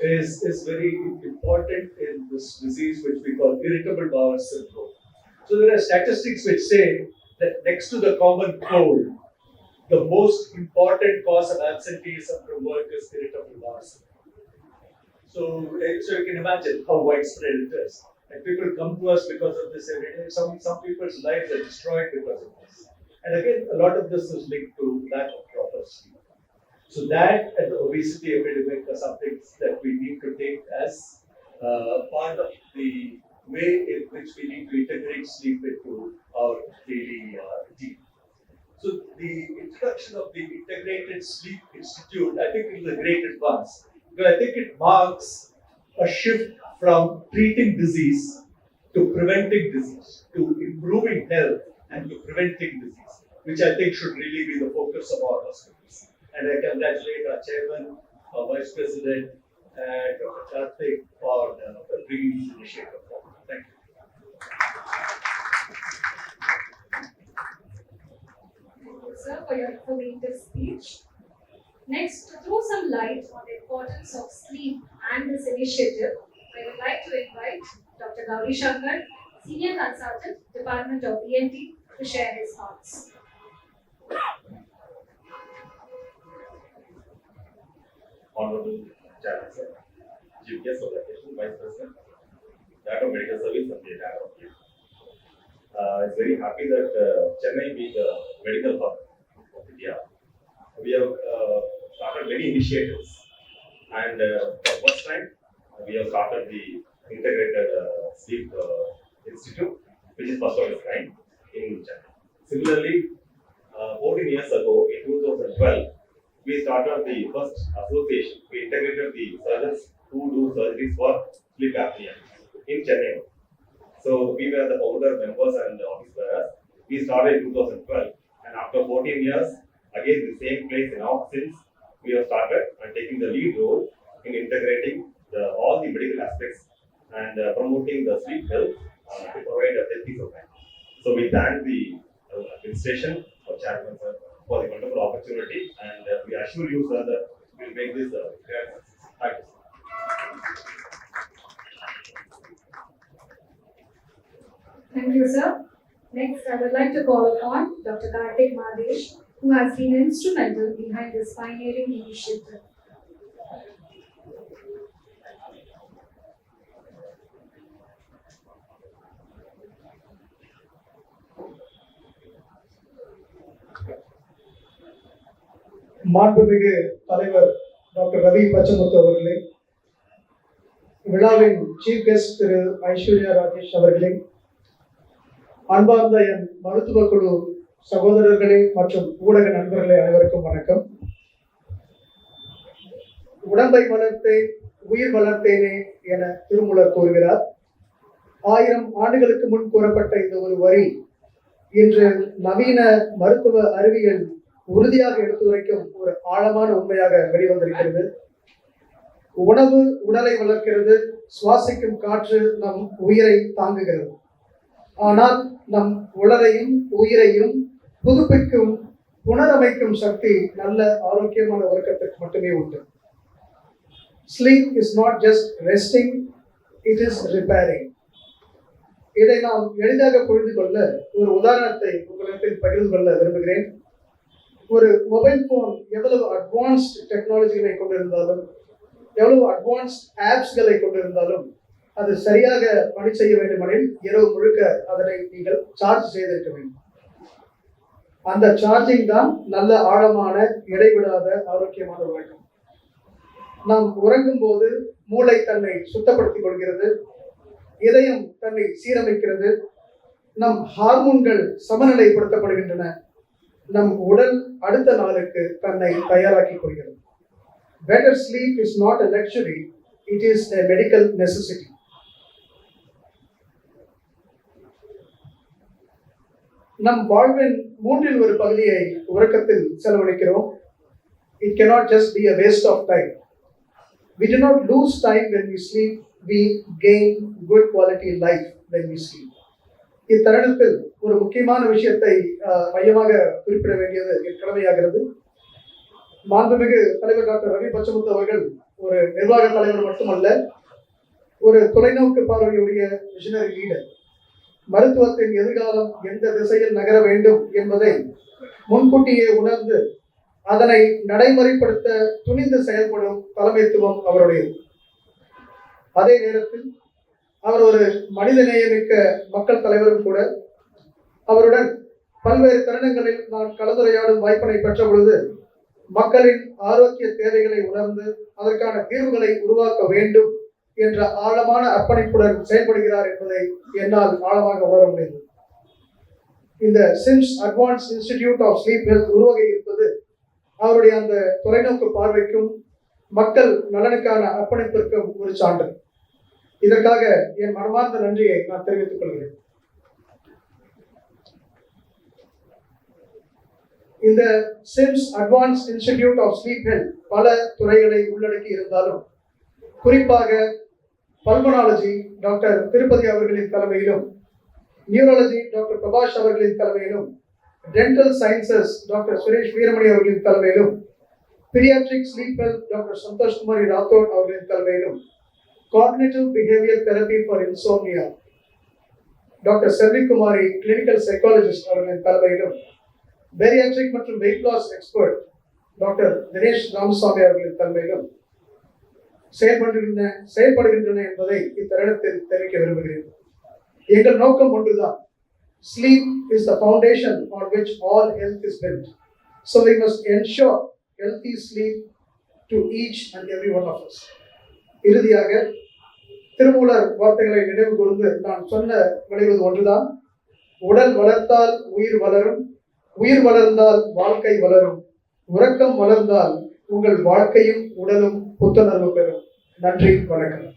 is very important in this disease which we call irritable bowel syndrome. So there are statistics which say that next to the common cold, the most important cause of absenteeism from work is irritable bowel syndrome. So you can imagine how widespread it is. And people come to us because of this every day. Some people's lives are destroyed because of this. And again, a lot of this is linked to lack of proper sleep. So that and the obesity epidemic are something that we need to take as part of the way in which we need to integrate sleep into our daily routine. So the introduction of the Integrated Sleep Institute, I think it is a great advance because I think it marks a shift from treating disease to preventing disease, to improving health and to preventing disease, which I think should really be the focus of our hospitals. And I congratulate our chairman, our vice president, and Dr. Karthik for bringing this initiative forward. Thank you. Sir, for your informative speech. Next, to throw some light on the importance of sleep and this initiative, I would like to invite Dr. Gauri Shankar, Senior Consultant, Department of ENT, to share his thoughts. Honorable Chairman Sir, Chief Guest of the Occasion, Vice President, Director of Medical Service and the entire office. It's very happy that Chennai being the medical hub of India, we have started many initiatives, and for the first time we have started the Integrated Sleep Institute, which is first of its kind in Chennai. Similarly, 14 years ago in 2012, we started the first association. We integrated the surgeons who do surgeries for sleep apnea in Chennai. So we were the founder members and office bearers. We started in 2012, and after 14 years, again the same place in our since we have started and taking the lead role in integrating all the medical aspects and promoting the sleep health to provide a healthy society. So we thank the administration or chairman sir for the wonderful opportunity, and we assure you sir that we will make this a great success. Thank you. Thank you, sir. Next, I would like to call upon Dr. Karthik Madesh, who has been instrumental behind this pioneering initiative. மாண்புமிகு தலைவர் doctor Ravi Pachamuthu அவர்களே, விழாவின் chief guest திரு ஐஸ்வர்யா ராஜேஷ் அவர்களே, அன்பார்ந்த என் மருத்துவ குழு சகோதரர்களே மற்றும் ஊடக நண்பர்களே, அனைவருக்கும் வணக்கம். உடம்பை வளர்த்தேன் உயிர் வளர்த்தேனே என திருமூலர் கூறுகிறார். 1000 ஆண்டுகளுக்கு முன் கூறப்பட்ட இந்த ஒரு வரி இன்று நவீன மருத்துவ அறிவியல் உறுதியாக எடுத்துரைக்கும் ஒரு ஆழமான உண்மையாக வெளிவந்திருக்கிறது. உணவு உடலை வளர்க்கிறது, சுவாசிக்கும் காற்று நம் உயிரை தாங்குகிறது. ஆனால் நம் உடலையும் உயிரையும் புதுப்பிக்கும் புனரமைக்கும் சக்தி நல்ல ஆரோக்கியமான உறக்கத்திற்கு மட்டுமே உண்டு. Sleep is not just resting, it is repairing. இதை நாம் எளிதாக புரிந்து கொள்ள ஒரு உதாரணத்தை உங்களிடத்தில் பகிர்ந்து கொள்ள விரும்புகிறேன். ஒரு மொபைல் போன் எவ்வளவு அட்வான்ஸ்ட் டெக்னாலஜிகளை கொண்டிருந்தாலும், எவ்வளவு அட்வான்ஸ்ட் ஆப்ஸ்களை கொண்டிருந்தாலும், அது சரியாக பணி செய்ய வேண்டுமெனில் இரவு முழுக்க அதனை நீங்கள் சார்ஜ் செய்திருக்க வேண்டும். அந்த சார்ஜிங் தான் நல்ல ஆழமான இடைவிடாத ஆரோக்கியமான உறக்கம். நாம் உறங்கும் போது மூளை தன்னை சுத்தப்படுத்திக் கொள்கிறது, இதயம் தன்னை சீரமைக்கிறது, நம் ஹார்மோன்கள் சமநிலைப்படுத்தப்படுகின்றன, நம் உடல் அடுத்த நாளுக்கு தன்னை தயாராக்கிக் கொள்கிறது. Better sleep is not a luxury, it is a medical necessity. நம் வாழ்வின் 3 ஒரு பகுதியை உறக்கத்தில் செலவழிக்கிறோம். It cannot just be a waste of time. We do not lose time when we sleep, we gain good quality life when we sleep. இத்தருணத்தில் ஒரு முக்கியமான விஷயத்தை மையமாக குறிப்பிட வேண்டியது என் கடமையாகிறது. மாண்புமிகு தலைவர் டாக்டர் ரவி பச்சமுத்து அவர்கள் ஒரு நிர்வாக தலைவர் மட்டுமல்ல, ஒரு தொலைநோக்கு பார்வையுடைய விஷனரி லீடர். மருத்துவத்தின் எதிர்காலம் எந்த திசையில் நகர வேண்டும் என்பதை முன்கூட்டியே உணர்ந்து அதனை நடைமுறைப்படுத்த துணிந்து செயல்படும் தலைமைத்துவம் அவருடையது. அதே நேரத்தில் அவர் ஒரு மனிதநேயமிக்க மக்கள் தலைவரும் கூட. அவருடன் பல்வேறு தருணங்களில் நான் கலந்துரையாடும் வாய்ப்பினை பெற்ற பொழுது மக்களின் ஆரோக்கிய தேவைகளை உணர்ந்து அதற்கான தீர்வுகளை உருவாக்க வேண்டும் என்ற ஆழமான அர்ப்பணிப்புடன் செயல்படுகிறார் என்பதை என்னால் ஆழமாக உணர முடிந்தது. இந்த SIMS advance institute of sleep health உருவாகி இருப்பது அவருடைய அந்த தொலைநோக்கு பார்வைக்கும் மக்கள் நலனுக்கான அர்ப்பணிப்பிற்கும் ஒரு சான்று. இதற்காக என் மனமார்ந்த நன்றியை நான் தெரிவித்துக் கொள்கிறேன். இந்த SIMS advance institute of sleep health பல துறைகளை உள்ளடக்கி இருந்தாலும் குறிப்பாக பல்மனாலஜி டாக்டர் திருப்பதி அவர்களின் தலைமையிலும், நியூராலஜி டாக்டர் பிரபாஷ் அவர்களின் தலைமையிலும், dental sciences doctor Suresh Veeramani அவர்களின் தலைமையிலும், paediatric sleep health doctor Santhosh Kumari Rathod அவர்களின் தலைமையிலும், cognitive behaviour therapy for insomnia doctor Selvi Kumari clinical psychologist அவர்களின் தலைமையிலும், பேரியாட்ரிக் மற்றும் weight loss expert doctor Dinesh Ramasamy அவர்களின் தலைமையிலும் செயல்படுகின்றன என்பதை இத்தருணத்தில் தெரிவிக்க விரும்புகிறேன். எங்கள் நோக்கம் ஒன்றுதான். Sleep is the foundation on which all health is built. So we must ensure healthy sleep to each and every one of us. இறுதியாக திருமூலர் வார்த்தைகளை நினைவு கூர்ந்து நான் சொன்ன விளைவது ஒன்றுதான். உடல் வளர்த்தால் உயிர் வளரும், உயிர் வளர்ந்தால் வாழ்க்கை வளரும், உறக்கம் வளர்ந்தால் உங்கள் வாழ்க்கையும் உடலும் புத்துணர்வு பெறும். நன்றி, வணக்கம்.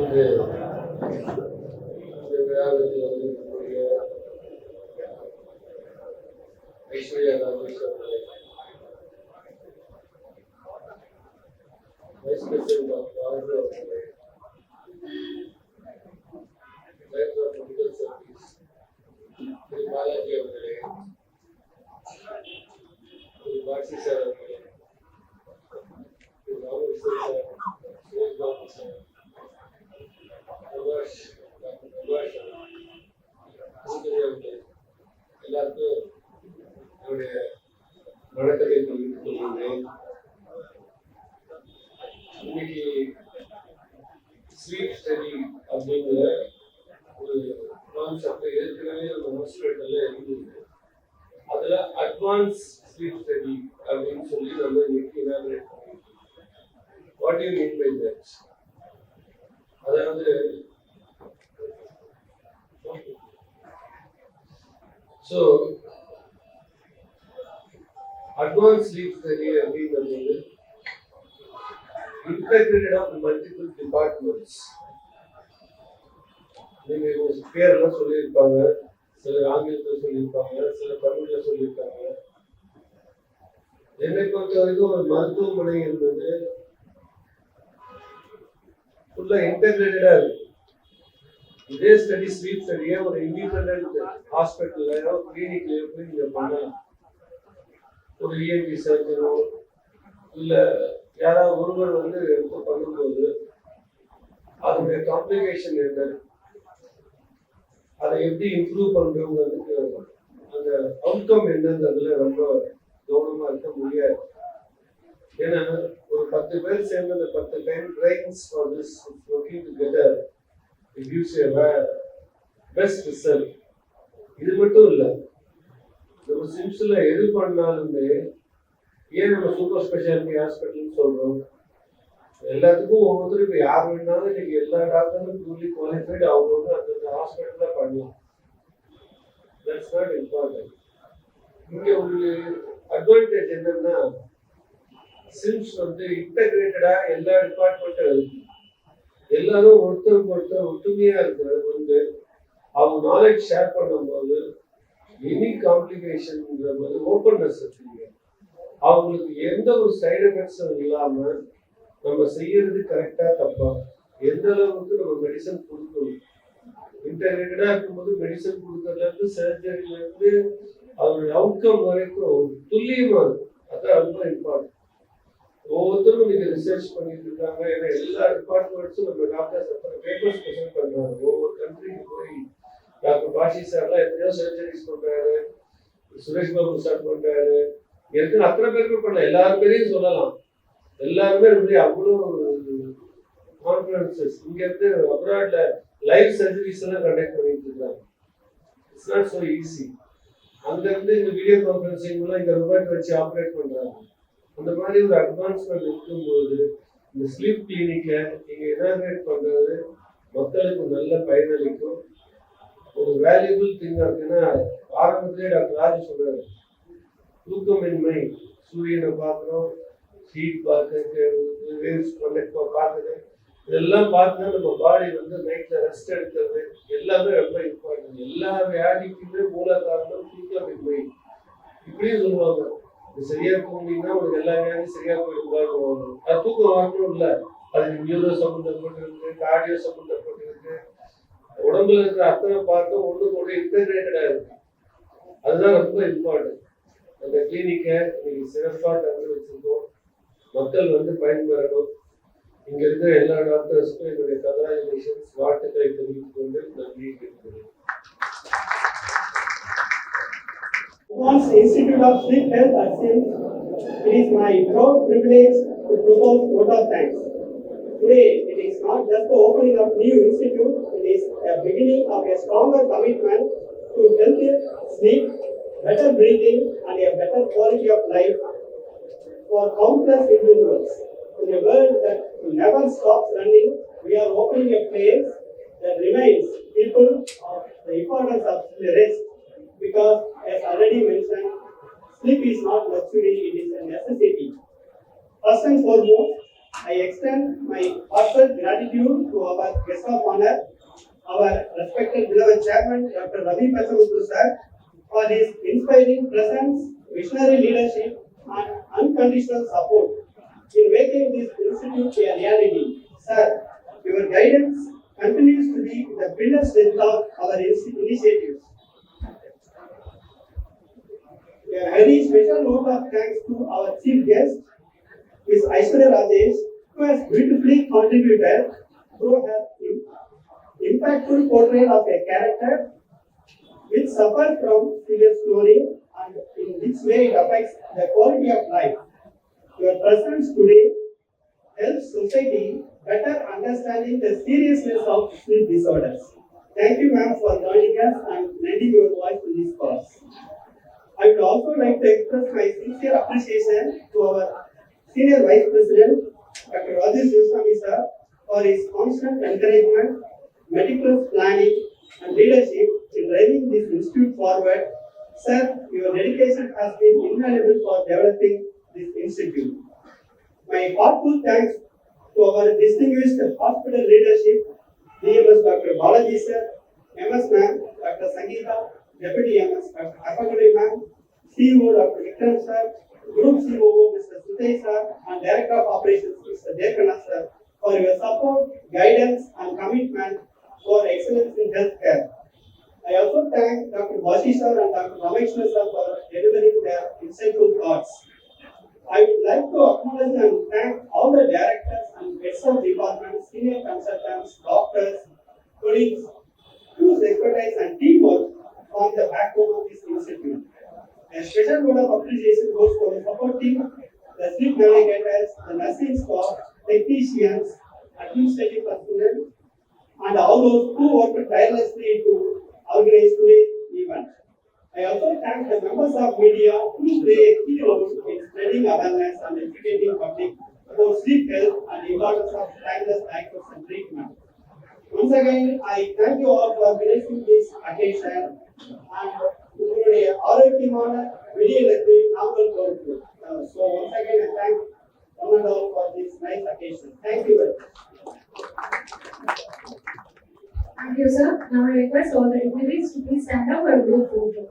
இன்று இந்த விழாவிற்கு வந்திருக்கக்கூடிய ஐஸ்வர்யா ராஜேஷ் அவர்களை, வைஸ் பிரசிடென்ட் ஆஃப் ராஜு அவர்களை, director of medical service Thiru Balaji அவர்களே, திரு பாக்ஸி சார் அவர்களே, Thiru Ramakrishnan sir, Suresh Babu sir, Prabhash doctor Prabhash அவர்கள் எல்லாருக்கும் என்னுடைய வணக்கத்தை தெரிவித்துக் கொள்கின்றேன். இன்னைக்கு ஸ்லீப் ஸ்டடி அப்படிங்கிற ஒரு கான்செப்ட் ஏற்கனவே நம்ம ஹாஸ்பிட்டல்ல இருந்தது. அதுல அட்வான்ஸ் ஸ்லீப் ஸ்டடி அப்படின்னு சொல்லி நம்ம இன்னைக்கு இனாகிரேட் பண்ணிருக்கோம். What you mean by that? அதாவது ஸோ அட்வான்ஸ் ஸ்லீப் ஸ்டடி அப்படிங்கிறது வந்து integrated of multiple departments. நீங்க பேரெல்லாம் சொல்லியிருப்பாங்க, சில ஆங்கிலத்தில் சொல்லியிருப்பாங்க, சில தமிழ்ல சொல்லியிருக்காங்க. என்னை பொறுத்த வரைக்கும் ஒரு மருத்துவமனை என்பது ஃபுல்லா இன்டெகிரேட்டடா இருக்கு. இதே ஸ்லீப் ஸ்டடியை ஒரு இண்டிபெண்டன்ட் ஹாஸ்பிட்டல்லையோ கிளினிக்லயோ போய் நீங்க பண்ணலாம். ஒரு இஎன்டி சர்ஜனோ இல்ல யாராவது ஒருவர் வந்து எடுத்து பண்ணும்போது அதனுடைய காம்ப்ளிகேஷன் என்ன, அதை எப்படி இம்ப்ரூவ் பண்றோங்கிறதுக்கு அந்த அவுட்கம் என்னங்கிறதுல ரொம்ப கவனமா இருக்க முடியாது. ஏன்னா ஒரு 10 பேர் சேர்ந்து அந்த 10 time brains for this working together it gives a best result. இது மட்டும் இல்ல, நம்ம சிம்ஸ்ல எது பண்ணாலுமே ஏன் நம்ம சூப்பர் ஸ்பெஷாலிட்டி ஹாஸ்பிட்டல்னு சொல்றோம்? எல்லாத்துக்கும் ஒவ்வொருத்தரும் இப்போ யார் வேணாலும் இன்னைக்கு எல்லா டாக்டரும் ட்ரூலி குவாலிஃபைடு அவங்க வந்து அந்த ஹாஸ்பிட்டல்ல பண்ணலாம். That's not important. இங்க ஒரு அட்வான்டேஜ் என்னன்னா சிம்ஸ் வந்து இன்டகிரேட்டடா எல்லா டிபார்ட்மெண்ட்டும் இருக்கு. எல்லாரும் ஒருத்தருக்கு ஒருத்தர் ஒற்றுமையா இருக்கிறது வந்து அவங்க நாலேஜ் ஷேர் பண்ணும்போது எனி காம்ப்ளிகேஷன்ங்கிற போது ஓப்பன்னஸ் இருக்குங்க. அவங்களுக்கு எந்த ஒரு சைடு எஃபெக்ட்ஸும் இல்லாம நம்ம செய்யறது கரெக்டா தப்பா, எந்த அளவுக்கு நம்ம மெடிசன் கொடுக்கணும், இன்டகிரேட்டடா இருக்கும்போது மெடிசன் கொடுக்கறதுல இருந்து சர்ஜரியில இருந்து அதோடைய அவுட்கம் வரைக்கும் துல்லியமா இருக்கும். அதான் ரொம்ப இம்பார்ட்டன்ட். ஒவ்வொருத்தரும் நீங்க ரிசர்ச் பண்ணிட்டு இருக்காங்க. ஏன்னா எல்லா டிபார்ட்மெண்ட்ஸும் நம்ம டாக்டர்ஸ் எத்தனை பேப்பர்ஸ் ப்ரெசென்ட் பண்றாங்க. ஒவ்வொரு கண்ட்ரிக்கு போய் டாக்டர் பாஷி சார்லாம் எத்தனையோ சர்ஜரிஸ் பண்றாரு, சுரேஷ் பாபு சார் பண்றாரு. இருக்கிற அத்தனை பேருமே பண்ணலாம், எல்லாரும் பேரையும் சொல்லலாம். எல்லாருமே வந்து அவ்வளோ கான்ஃபரன்சஸ் இங்க இருந்து அப்ராட்ல லைவ் சர்ஜரிஸ் எல்லாம் கண்டக்ட் பண்ணிட்டு இருக்காங்க. It's not so easy. அங்க இருந்து இந்த வீடியோ கான்ஃபரன்சிங் எல்லாம் இங்க ரோபோட் வச்சு ஆப்ரேட் பண்றாங்க. அந்த மாதிரி ஒரு அட்வான்ஸ்மெண்ட் இருக்கும்போது இந்த ஸ்லீப் கிளினிக்ல நீங்க இனாகிரேட் பண்றது மக்களுக்கு நல்ல பயனளிக்கும். ஒரு வேல்யூபிள் திங்கா இருக்குன்னா ஆரம்பத்திலே டாக்டர் ராஜு சொல்றாரு, தூக்கமின்மை, சூரியனை பார்க்கிறோம், ஹீட் பார்க்குறது, இதெல்லாம் பார்த்து நம்ம பாடி வந்து நைட்ல ரெஸ்ட் எடுக்கிறது எல்லாமே ரொம்ப இம்பார்ட்டன்ட். எல்லா வியாதிக்குமே மூல காரணம் தூக்கமின்மை. இப்படியும் சொல்லுவாங்க, சரியா தூங்கினா உனக்கு எல்லா வியாதியும் சரியா போயிடுவாங்க. அது தூக்கம் வரணும் இல்ல, அது நியூரோ சம்பந்தப்பட்டிருக்கு, கார்டியோ சம்பந்தப்பட்டிருக்கு, உடம்புல இருக்கிற அத்தனை பார்த்தும் ஒண்ணு கூட இன்டகிரேட்டடா இருக்கு. அதுதான் ரொம்ப இம்பார்ட்டன்ட். அந்த கிளினிக்கை இன்னைக்கு சிறப்பாக திறந்து வச்சிருக்கோம். மக்கள் வந்து பயன்பெறணும். இங்க இருக்கிற எல்லா டாக்டர்ஸுக்கும் என்னுடைய கங்க்ராச்சுலேஷன்ஸ், வாழ்த்துக்களை தெரிவித்துக் கொண்டு நன்றி கேட்கிறேன். Advanced Institute of Sleep Health at SIMS, it is my proud privilege to propose vote of thanks. Today, it is not just the opening of new institute, it is a beginning of a stronger commitment to healthier sleep, better breathing, and a better quality of life for countless individuals. In a world that never stops running, we are opening a place that reminds people of the importance of rest. Because, as already mentioned, sleep is not luxury, it is a necessity. First and foremost, I extend my heartfelt gratitude to our guest of honor, our respected beloved chairman, Dr. Ravi Pesamuthu sir, for his inspiring presence, visionary leadership, and unconditional support in making this institute a reality. Sir, your guidance continues to be the pillar strength of our initiatives. A very special note of thanks to our chief guest, Ms. Aishwarya Rajesh, who has beautifully contributed through her impactful portrayal of a character which suffers from serious cloning and in which way it affects the quality of life. Your presence today helps society better understanding the seriousness of sleep disorders. Thank you, ma'am, for joining us and lending your voice to this cause. I would also like to express my sincere appreciation to our Senior Vice President, Dr. Rajesh Yusami sir, for his constant encouragement, meticulous planning, and leadership in driving this institute forward. Sir, your dedication has been invaluable for developing this institute. My heartfelt thanks to our distinguished hospital leadership, DMS Dr. Balaji sir, MS ma'am, Dr. Sangeeta, Deputy MS Dr. Apaguri ma'am, CEO Dr. Vikram sir, Group COO Mr. Sudhir sir and Director of Operations Mr. Devkana sir for your support, guidance and commitment for excellence in healthcare. I also thank Dr. Bashi sir and Dr. Rameshwar sir for delivering their insightful thoughts. I would like to acknowledge and thank all the directors and heads of departments, senior consultants, doctors, colleagues, whose expertise and teamwork form the backbone of this institute. A special note of appreciation goes to the support team, the sleep navigators, the nursing staff, technicians, administrative personnel, and all those who worked tirelessly to organize today's event. I also thank the members of media who play a key role in spreading awareness and educating public about sleep health and the importance of timeless access and treatment. Once again, I thank you all for gracing this occasion and உங்களுடைய ஆரோக்கியமான வெளியிடத்தை நாங்கள் கொடுக்கிறோம். So once again, I thank one and all for this nice occasion. Thank you very much. Thank you, sir. Now I request all the dignitaries to please stand up for a group photo.